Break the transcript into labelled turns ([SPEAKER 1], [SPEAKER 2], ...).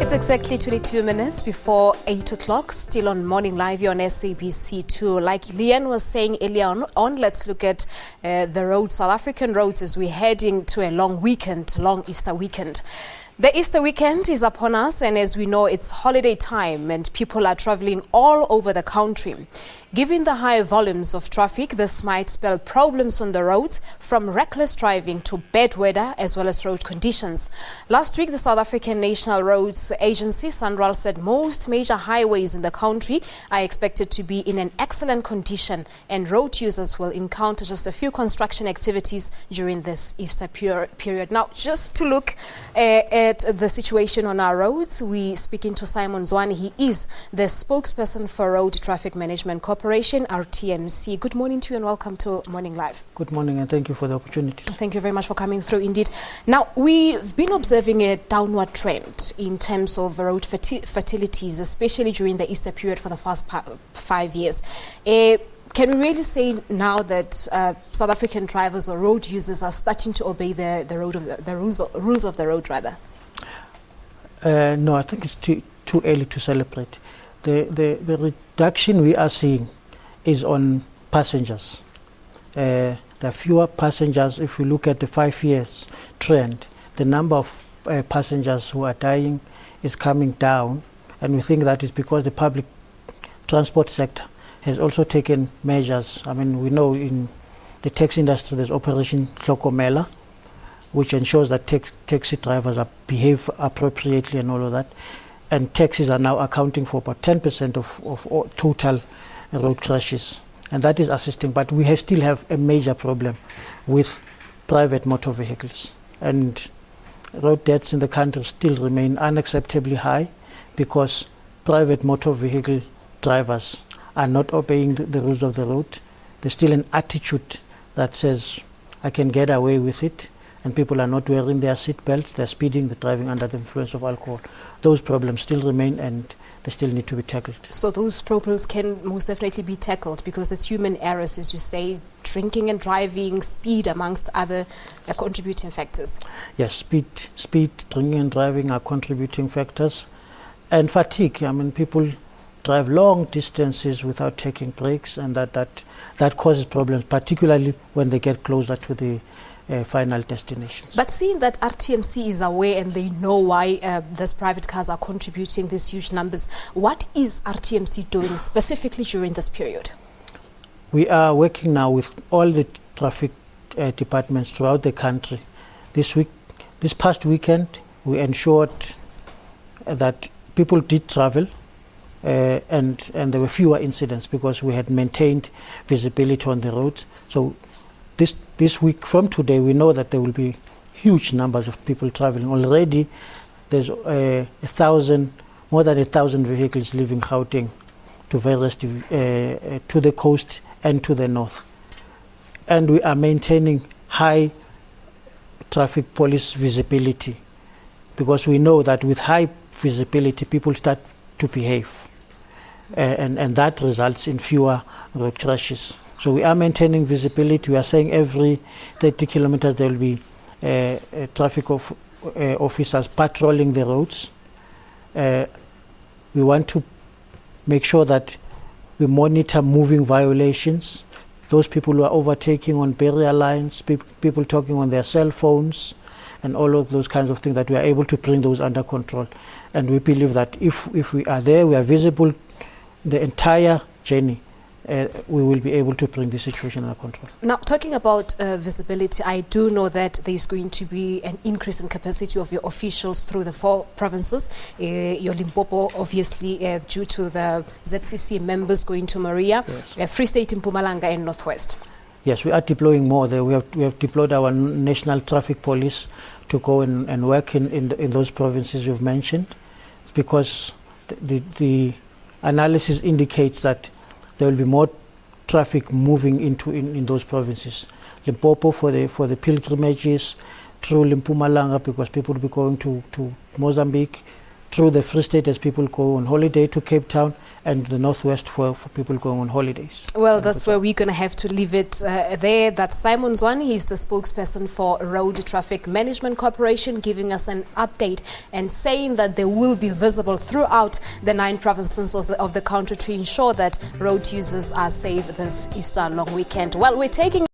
[SPEAKER 1] It's exactly 22 minutes before 8 o'clock, still on Morning Live here on SABC 2. Like Leanne was saying earlier on, let's look at the roads, South African roads, as we're heading to a long Easter weekend. The Easter weekend is upon us, and as we know, it's holiday time and people are traveling all over the country. Given the high volumes of traffic, this might spell problems on the roads, from reckless driving to bad weather as well as road conditions. Last week, the South African National Roads Agency, SANRAL, said most major highways in the country are expected to be in an excellent condition, and road users will encounter just a few construction activities during this Easter period. Now, just to look at the situation on our roads, we speaking to Simon Zwane. He is the spokesperson for Road Traffic Management Corporation, RTMC. Good morning to you and welcome to Morning Live.
[SPEAKER 2] Good morning and thank you for the opportunity.
[SPEAKER 1] Thank you very much for coming through indeed. Now, we've been observing a downward trend in terms of road fatalities, especially during the Easter period for the first 5 years. Can we really say now that South African drivers or road users are starting to obey the rules of the road, rather?
[SPEAKER 2] No, I think it's too early to celebrate. The reduction we are seeing is on passengers. There are fewer passengers. If we look at the 5 years trend, the number of passengers who are dying is coming down, and we think that is because the public transport sector has also taken measures. I mean, we know in the taxi industry there's Operation Hlokomela, which ensures that taxi drivers behave appropriately and all of that. And taxis are now accounting for about 10% of all total road crashes. And that is assisting. But we still have a major problem with private motor vehicles. And road deaths in the country still remain unacceptably high because private motor vehicle drivers are not obeying the rules of the road. There's still an attitude that says, I can get away with it, and people are not wearing their seat belts, they're speeding, they're driving under the influence of alcohol. Those problems still remain and they still need to be tackled. So
[SPEAKER 1] those problems can most definitely be tackled because it's human errors, as you say, drinking and driving, speed amongst other contributing factors. Yes,
[SPEAKER 2] speed, drinking and driving are contributing factors. And fatigue, I mean, people drive long distances without taking breaks, and that causes problems, particularly when they get closer to the final destinations.
[SPEAKER 1] But seeing that RTMC is aware and they know why these private cars are contributing these huge numbers, what is RTMC doing specifically during this period?
[SPEAKER 2] We are working now with all the traffic departments throughout the country. This past weekend, we ensured that people did travel and there were fewer incidents because we had maintained visibility on the roads. So this week from today, we know that there will be huge numbers of people traveling. Already, there's more than 1,000 vehicles leaving Gauteng to various to the coast and to the north. And we are maintaining high traffic police visibility because we know that with high visibility, people start to behave. And that results in fewer road crashes. So we are maintaining visibility. We are saying every 30 kilometers there will be traffic officers patrolling the roads. We want to make sure that we monitor moving violations, those people who are overtaking on barrier lines, people talking on their cell phones, and all of those kinds of things, that we are able to bring those under control. And we believe that if we are there, we are visible the entire journey, we will be able to bring the situation under control.
[SPEAKER 1] Now, talking about visibility, I do know that there is going to be an increase in capacity of your officials through the 4 provinces. Your Limpopo, obviously, due to the ZCC members going to Maria, yes. Free State, Mpumalanga, and Northwest.
[SPEAKER 2] Yes, we are deploying more there. We have deployed our National Traffic Police to go and work in those provinces you've mentioned. It's because the analysis indicates that there will be more traffic moving in those provinces. Limpopo for the pilgrimages, through Mpumalanga because people will be going to Mozambique, through the Free State as people go on holiday to Cape Town, and the Northwest for people going on holidays.
[SPEAKER 1] Well, that's where we're going to have to leave it there. That's Simon Zwane. He's the spokesperson for Road Traffic Management Corporation, giving us an update and saying that they will be visible throughout the 9 provinces of the country to ensure that road users are safe this Easter long weekend. Well, we're taking